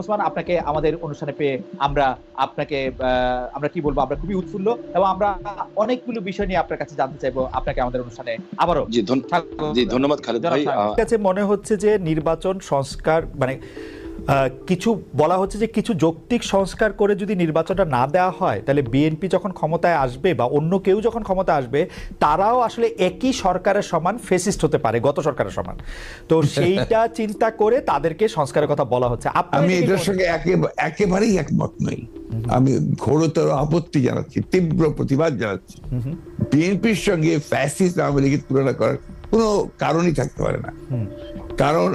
ওসমান, আপনাকে আমাদের অনুষ্ঠানে পেয়ে আমরা আপনাকে আমরা কি বলবো, আমরা খুবই উৎফুল্ল এবং আমরা অনেকগুলো বিষয় নিয়ে আপনার কাছে জানতে চাইবো। আপনাকে আমাদের অনুষ্ঠানে আবারও জি ধন্যবাদ খালেদ ভাই। কাছে মনে হচ্ছে যে নির্বাচন সংস্কার মানে কিছু বলা হচ্ছে যে কিছু যৌক্তিক সংস্কার করে যদি নির্বাচনটা না দেওয়া হয় তাহলে বিএনপি যখন ক্ষমতায় আসবে বা অন্য কেউ যখন ক্ষমতা আসবে তারাও আসলে একই সরকারের সমান ফেসিস্ট হতে পারে, গত সরকারের সমান। তো সেইটা চিন্তা করে তাদেরকে সংস্কারের কথা বলা হচ্ছে। আমি এটার সঙ্গে একেবারেই একমত নই। আমি ঘোরতর আপত্তি জানাচ্ছি, তীব্র প্রতিবাদ জানাচ্ছি। বিএনপির সঙ্গে ফ্যাসিস্ট আওয়ামী লীগের তুলনা করার কোনো কারণই থাকতে পারে না। কারণ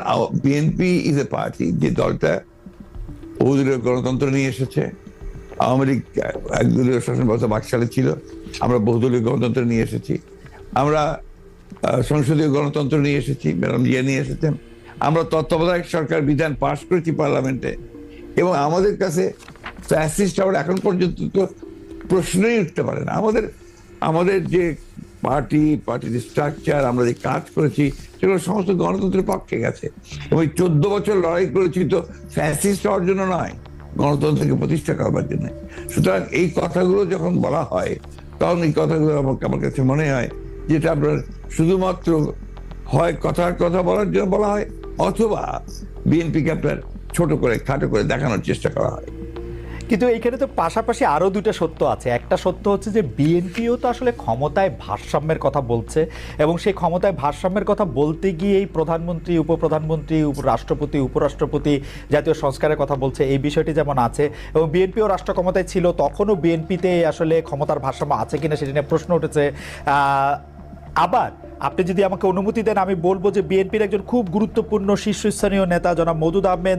বিএনপি ইজ এ পার্টি, যে দলটা বহুদলীয় গণতন্ত্র নিয়ে এসেছে। আওয়ামী লীগ একদলীয় শাসন ব্যবস্থা 22 সালে ছিল, আমরা বহুদলীয় গণতন্ত্র নিয়ে এসেছি। আমরা সংসদীয় গণতন্ত্র নিয়ে এসেছি, ম্যাডাম জিয়া নিয়ে এসেছেন। আমরা তত্ত্বাবধায়ক সরকার বিধান পাশ করেছি পার্লামেন্টে, এবং আমাদের কাছে ফ্যাসিস্ট আমরা এখন পর্যন্ত তো প্রশ্নই উঠতে পারে না। আমাদের যে পার্টির স্ট্রাকচার, আমরা যে কাজ করেছি, সেগুলো সমস্ত গণতন্ত্রের পক্ষে গেছে। এবং 14 বছর লড়াই করেছি তো ফ্যাসিস্ট হওয়ার জন্য নয়, গণতন্ত্রকে প্রতিষ্ঠা করবার জন্য। সুতরাং এই কথাগুলো যখন বলা হয়, তখন এই কথাগুলো আমার কাছে মনে হয় যেটা আপনার শুধুমাত্র হয় কথার কথা বলার জন্য বলা হয়, অথবা বিএনপিকে আপনার ছোট করে খাটো করে দেখানোর চেষ্টা করা হয়। কিন্তু এইখানে তো পাশাপাশি আরো দুইটা সত্য আছে। একটা সত্য হচ্ছে যে বিএনপিও তো আসলে ক্ষমতায় ভারসাম্যের কথা বলছে, এবং সেই ক্ষমতায় ভারসাম্যের কথা বলতে গিয়ে এই প্রধানমন্ত্রী, উপপ্রধানমন্ত্রী, রাষ্ট্রপতি, উপরাষ্ট্রপতি জাতীয় সংস্কারের কথা বলছে, এই বিষয়টি যেমন আছে। এবং বিএনপিও রাষ্ট্র ক্ষমতায় ছিল, তখনও বিএনপিতে আসলে ক্ষমতার ভারসাম্য আছে কিনা সেটা নিয়ে প্রশ্ন উঠেছে। আবার আপনি যদি আমাকে অনুমতি দেন, আমি বলবো যে বিএনপির একজন খুব গুরুত্বপূর্ণ শীর্ষস্থানীয় নেতা জনাব মওদুদ আহমেদ,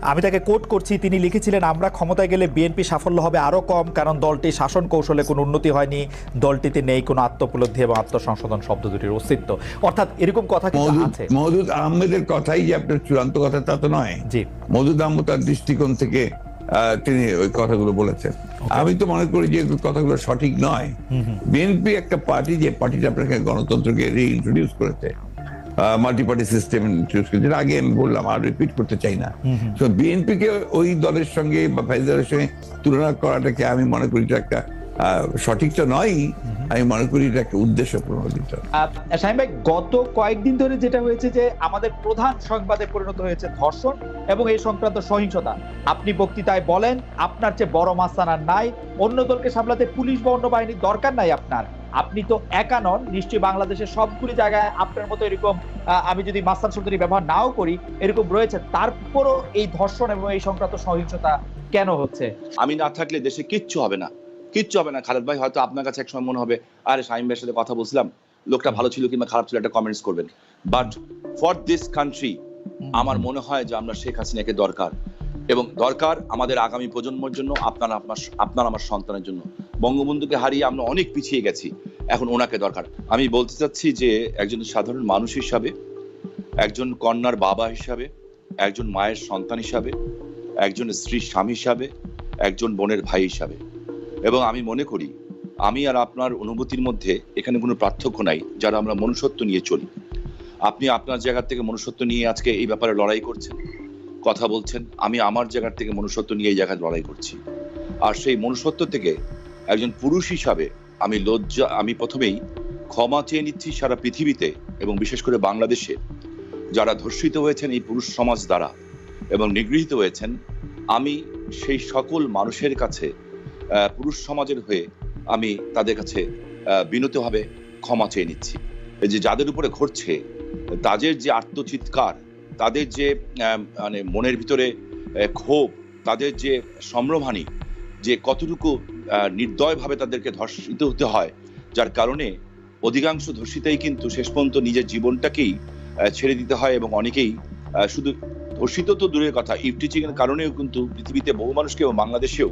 আমি তাকে কোট করছি, তিনি লিখেছিলেন, আমরা ক্ষমতায় গেলে বিএনপি সাফল্য হবে আরও কম, কারণ দলটি শাসন কৌশলে কোনো উন্নতি হয়নি, দলটিতে নেই কোনো আত্মোপলব্ধি এবং আত্মসংশোধন শব্দ দুটির অস্তিত্ব। অর্থাৎ এরকম কথা কিন্তু আছে। মওদুদ আহমেদের কথাই যে আপনার চূড়ান্ত কথা তা তো নয়। জি, মওদুদ আহমেদ তার দৃষ্টিকোণ থেকে তিনি ওই কথাগুলো বলেছেন। আমি তো মনে করি যে কথাগুলো সঠিক নয়। বিএনপি একটা পার্টি, যে পার্টিটা আপনাকে গণতন্ত্রকে রিইন্ট্রোডিউস করেছে, মাল্টি পার্টি সিস্টেম ইন্ট্রোডিউস করেছে। আগে আমি বললাম, আর রিপিট করতে চাই না। তো বিএনপিকে ওই দলের সঙ্গে বা দলের সঙ্গে তুলনা করাটাকে আমি মনে করি এটা একটা সঠিক তো নয়। আমি মনে করি এটা একটা উদ্দেশ্য প্রণোদিত। শামীম ভাই, গত কয়েকদিন ধরে যেটা হয়েছে যে আমাদের প্রধান সংবাদে পরিণত হয়েছে ধর্ষণ এবং এই সংক্রান্ত সহিংসতা। আপনি বক্তৃতায় বলেন আপনার চেয়ে বড় মাস্তান আর নাই, অন্য দলকে সামলাতে পুলিশ বা অন্য বাহিনীর দরকার নাই আপনার। আপনি তো একা নন, নিশ্চয়ই বাংলাদেশের সবগুলি জায়গায় আপনার মতো এরকম, আমি যদি মাস্তান শব্দটি ব্যবহার নাও করি, এরকম রয়েছে। তারপরও এই ধর্ষণ এবং এই সংক্রান্ত সহিংসতা কেন হচ্ছে? আমি না থাকলে দেশে কিচ্ছু হবে না, কিচ্ছু হবে না। খালেদ ভাই, হয়তো আপনার কাছে একসময় মনে হবে, আরে শামীম ভাইয়ের সাথে কথা বলছিলাম, লোকটা ভালো ছিল কিংবা খারাপ ছিল, একটা কমেন্টস করবেন। বাট ফর দিস কান্ট্রি আমার মনে হয় যে আমরা শেখ হাসিনাকে দরকার, এবং দরকার আমাদের আগামী প্রজন্মের জন্য, আপনার আমার সন্তানের জন্য। বঙ্গবন্ধুকে হারিয়ে আমরা অনেক পিছিয়ে গেছি, এখন ওনাকে দরকার। আমি বলতে চাচ্ছি যে একজন সাধারণ মানুষ হিসাবে, একজন কন্যার বাবা হিসাবে, একজন মায়ের সন্তান হিসাবে, একজন স্ত্রীর স্বামী হিসাবে, একজন বোনের ভাই হিসাবে, এবং আমি মনে করি আমি আর আপনার অনুভূতির মধ্যে এখানে কোনো পার্থক্য নাই, যারা আমরা মনুষ্যত্ব নিয়ে চলি। আপনি আপনার জায়গা থেকে মনুষ্যত্ব নিয়ে আজকে এই ব্যাপারে লড়াই করছেন, কথা বলছেন। আমি আমার জায়গা থেকে মনুষ্যত্ব নিয়ে এই জায়গায় লড়াই করছি। আর সেই মনুষ্যত্ব থেকে একজন পুরুষ হিসাবে আমি প্রথমেই ক্ষমা চেয়ে নিচ্ছি সারা পৃথিবীতে, এবং বিশেষ করে বাংলাদেশে যারা ধর্ষিত হয়েছেন এই পুরুষ সমাজ দ্বারা এবং নিগৃহীত হয়েছেন। আমি সেই সকল মানুষের কাছে, পুরুষ সমাজের হয়ে আমি তাদের কাছে বিনীতভাবে ক্ষমা চেয়ে নিচ্ছি। এই যে যাদের উপরে ঘটছে, তাদের যে আত্মচিৎকার, তাদের যে মানে মনের ভিতরে ক্ষোভ, তাদের যে সম্ভ্রমহানি, যে কতটুকু নির্দয়ভাবে তাদেরকে ধর্ষিত হতে হয়, যার কারণে অধিকাংশ ধর্ষিতাই কিন্তু শেষ পর্যন্ত নিজের জীবনটাকেই ছেড়ে দিতে হয়। এবং অনেকেই শুধু ধর্ষিত তো দূরের কথা, ইভটিজিং এর কারণেও কিন্তু পৃথিবীতে বহু মানুষকে, এবং বাংলাদেশেও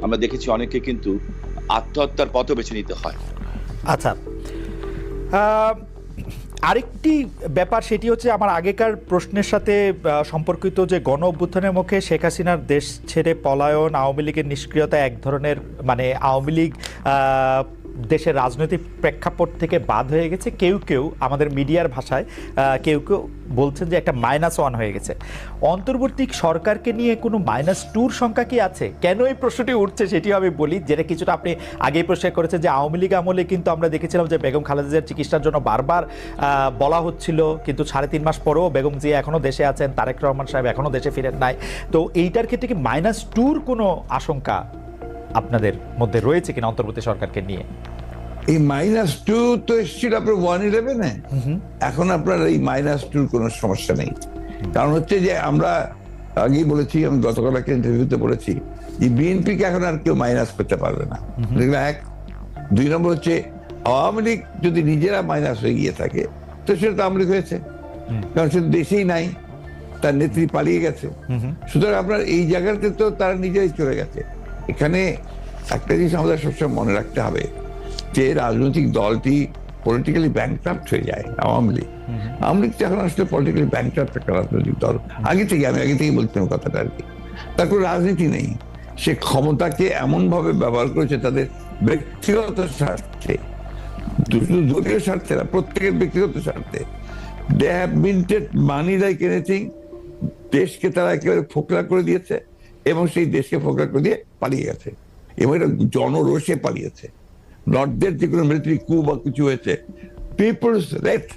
আমরা দেখেছি অনেকে কিন্তু আত্মহত্যার পথও বেছে নিতে হয়। আচ্ছা, আরেকটি ব্যাপার, সেটি হচ্ছে আমার আগেকার প্রশ্নের সাথে সম্পর্কিত, যে গণ অভ্যুত্থানের মুখে শেখ হাসিনার দেশ ছেড়ে পলায়ন, আওয়ামী লীগের নিষ্ক্রিয়তা, এক ধরনের মানে আওয়ামী লীগ দেশের রাজনৈতিক প্রেক্ষাপট থেকে বাদ হয়ে গেছে, কেউ কেউ আমাদের মিডিয়ার ভাষায় কেউ কেউ বলছেন যে একটা -1 হয়ে গেছে। অন্তর্বর্তী সরকারকে নিয়ে কোনো -2 সংখ্যা কি আছে? কেন এই প্রশ্নটি উঠছে সেটিও আমি বলি, যেটা কিছুটা আপনি আগেই প্রশ্ন করেছেন যে আওয়ামী লীগ আমলে কিন্তু আমরা দেখেছিলাম যে বেগম খালেদা জিয়ার চিকিৎসার জন্য বারবার বলা হচ্ছিল, কিন্তু 3.5 মাস পরেও বেগম জিয়া এখনো দেশে আছেন, তারেক রহমান সাহেব এখনো দেশে ফিরেন নাই। তো এইটার ক্ষেত্রে কি -2 কোনো আশঙ্কা আপনাদের মধ্যে রয়েছে কিনা অন্তর্বর্তী সরকারকে নিয়ে? এই -2 তো এসেছিল আপনার 111-এ, এখন আপনার এই -2 কোনো সমস্যা নেই। কারণ হচ্ছে যে আমরা আগেই বলেছি, আমি গতকাল একটা ইন্টারভিউতে বলেছি যে বিএনপিকে এখন আর কেউ মাইনাস করতে পারবে না। দেখলাম 1, 2 নম্বর হচ্ছে আওয়ামী লীগ যদি নিজেরা মাইনাস হয়ে গিয়ে থাকে তো সেটা তো আওয়ামী লীগ হয়েছে, কারণ সে দেশেই নাই, তার নেত্রী পালিয়ে গেছে। সুতরাং আপনার এই জায়গাতে তো তারা নিজেই চলে গেছে। এখানে একটা জিনিস আমাদের সবসময় মনে রাখতে হবে যে রাজনৈতিক দলটি পলিটিক্যালি ব্যাংকরাপ্ট হয়ে যায়। আওয়ামী লীগ এখন আসলে পলিটিক্যালি ব্যাংকরাপ্ট একটা রাজনৈতিক দল। আমি আগে থেকে বলতাম কথাটা আর কি। তার কোনো রাজনীতি নেই, সে ক্ষমতাকে এমন ভাবে ব্যবহার করেছে তাদের ব্যক্তিগত স্বার্থে, দলীয় স্বার্থে না, প্রত্যেকের ব্যক্তিগত স্বার্থে। They have minted money like anything. দেশকে তারা একেবারে ফোকলা করে দিয়েছে এবং সেই দেশকে ফোকলা করে দিয়ে পালিয়ে গেছে, এবং এটা জনরোষে পালিয়েছে। নর্থদের যে কোনো মিলিটারি কু বা কিছু হয়েছে, পিপলস রেট,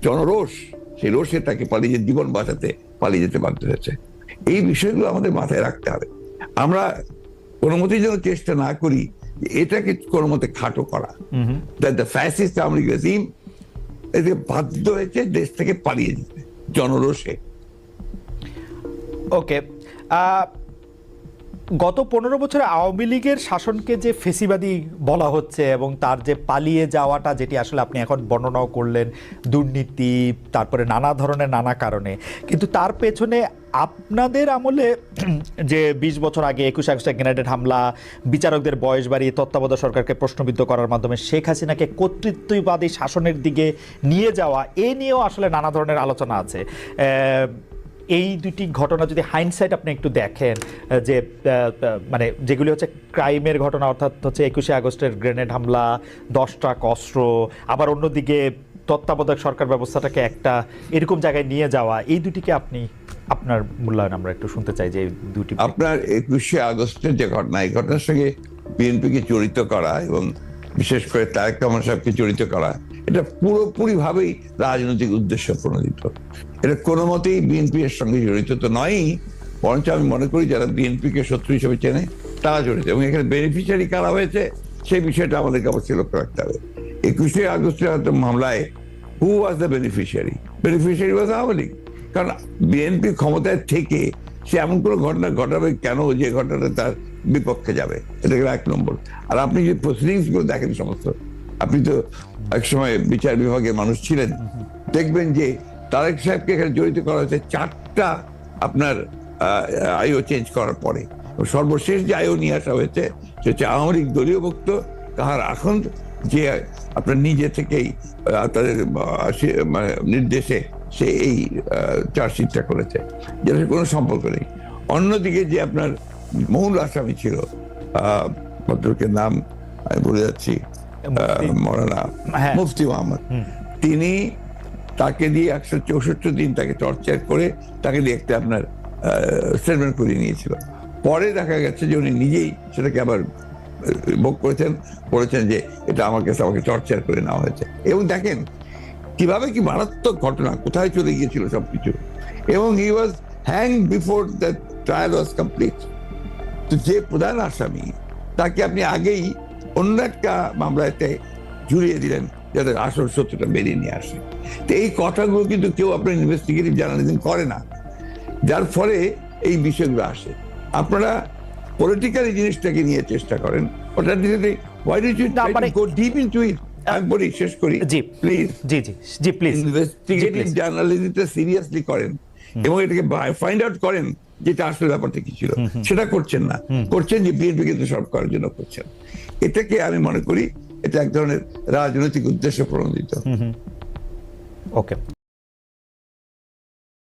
জনরোষ, সেই রোষে তাকে পালিয়ে জীবন বাঁচাতে পালিয়ে যেতে বাধ্য হয়েছে। এই বিষয়গুলো আমাদের মাথায় রাখতে হবে। আমরা কোনো মতেই যেন চেষ্টা না করি এটাকে কোনো মতে খাটো করা। The fascist Awami League regime এতে বাধ্য হয়েছে দেশ থেকে পালিয়ে যেতে জনরোষে। ওকে, গত 15 বছরে আওয়ামী লীগের শাসনকে যে ফেসিবাদী বলা হচ্ছে এবং তার যে পালিয়ে যাওয়াটা, যেটি আসলে আপনি এখন বর্ণনাও করলেন, দুর্নীতি, তারপরে নানা ধরনের নানা কারণে, কিন্তু তার পেছনে আপনাদের আমলে যে 20 বছর আগে 21 আগস্টে গ্রেনেড হামলা, বিচারকদের বয়স বাড়িয়ে তত্ত্বাবধায়ক সরকারকে প্রশ্নবিদ্ধ করার মাধ্যমে শেখ হাসিনাকে কর্তৃত্ববাদী শাসনের দিকে নিয়ে যাওয়া, এ নিয়েও আসলে নানা ধরনের আলোচনা আছে। এই দুটি ঘটনা যদি হাইন্ডসাইট আপনি একটু দেখেন, যে মানে যেগুলি হচ্ছে ক্রাইমের ঘটনা, অর্থাৎ হচ্ছে 21 আগস্টের গ্রেনেড হামলা, 10 ট্রাক অস্ত্র, আবার অন্যদিকে তত্ত্বাবধায়ক সরকার ব্যবস্থাটাকে একটা এরকম জায়গায় নিয়ে যাওয়া, এই দুটিকে আপনি আপনার মূল্যায়ন আমরা একটু শুনতে চাই। যে দুটি আপনার 21 আগস্টের যে ঘটনা, এই ঘটনার সঙ্গে বিএনপিকে জড়িত করা এবং বিশেষ করে তারেক রহমান সাহেবকে জড়িত করা, এটা পুরোপুরি ভাবেই রাজনৈতিক উদ্দেশ্য প্রণোদিত। এটা কোনো মতেই বিএনপি এর সঙ্গে জড়িত তো নয়ই, বরঞ্চ আমি মনে করি যারা বিএনপিকে শত্রু হিসেবে চেনে তারা জড়িত, এবং এখানে বেনিফিশিয়ারি কারা হয়েছে সেই বিষয়টা আমাদেরকে অবশ্যই লক্ষ্য রাখতে হবে। 21 আগস্টের মামলায় who was the beneficiary? Beneficiary was Awami League. কারণ বিএনপি ক্ষমতায় থেকে সে এমন কোনো ঘটনা ঘটাবে কেন যে ঘটনাটা তার বিপক্ষে যাবে? এটা গেল 1 নম্বর। আর আপনি যে প্রসিডিংস গুলো দেখেন সমস্ত, আপনি তো একসময় বিচার বিভাগের মানুষ ছিলেন, দেখবেন যে তারেক সাহেবকে এখানে জড়িত করা হয়েছে 4টা আপনার আইও চেঞ্জ করার পরে। সর্বশেষ যে আইও নিয়ে আসা হয়েছে সে হচ্ছে আওয়ামী লীগ দলীয় ভুক্ত কাহার এখন যে আপনার নিজে থেকেই তাদের নির্দেশে সে এই চার্জশিটটা করেছে, যেটা কোনো সম্পর্ক নেই। অন্যদিকে যে আপনার মূল আসামি ছিল, ভদ্রলোকের নাম আমি বলে যাচ্ছি, মৌলানা মুফতি মোহাম্মদ, তিনি তাকে দিয়ে 164 দিন তাকে টর্চার করে তাকে দিয়ে একটা আপনার স্টেটমেন্ট করিয়ে নিয়েছিল। পরে দেখা গেছে যে উনি নিজেই সেটাকে আবার ভোগ করেছেন, বলেছেন যে এটা আমার কাছে আমাকে টর্চার করে নেওয়া হয়েছে। এবং দেখেন কিভাবে কি মারাত্মক ঘটনা, কোথায় চলে গিয়েছিল সবকিছু। এবং he was hang before the trial was complete. তো যে প্রধান আসামি তাকে আপনি আগেই অন্য একটা মামলাতে জুড়িয়ে দিলেন যাতে আসল সত্যটা বেরিয়ে নিয়ে আসে। তো এই কথাগুলো কিন্তু কেউ আপনার ইনভেস্টিগেটিভ জার্নালিজম করে না, যার ফলে এই বিষয়গুলো আসে। আপনারা পলিটিক্যালি জিনিসটাকে নিয়ে চেষ্টা করেন, ওটা দিয়ে why don't you try to go deep into it? আমি বলি, শেষ করি প্লিজ। জি প্লিজ, ইনভেস্টিগেটিভ জার্নালিজমটা সিরিয়াসলি করেন এবং এটাকে ফাইন্ড আউট করেন যেটা আসলে ব্যাপারটা কি ছিল। সেটা করছেন না, করছেন যে বিএনপি কিন্তু সব করার জন্য করছেন। এটাকে আমি মনে করি এটা এক ধরনের রাজনৈতিক উদ্দেশ্য প্রণোদিত। ওকে।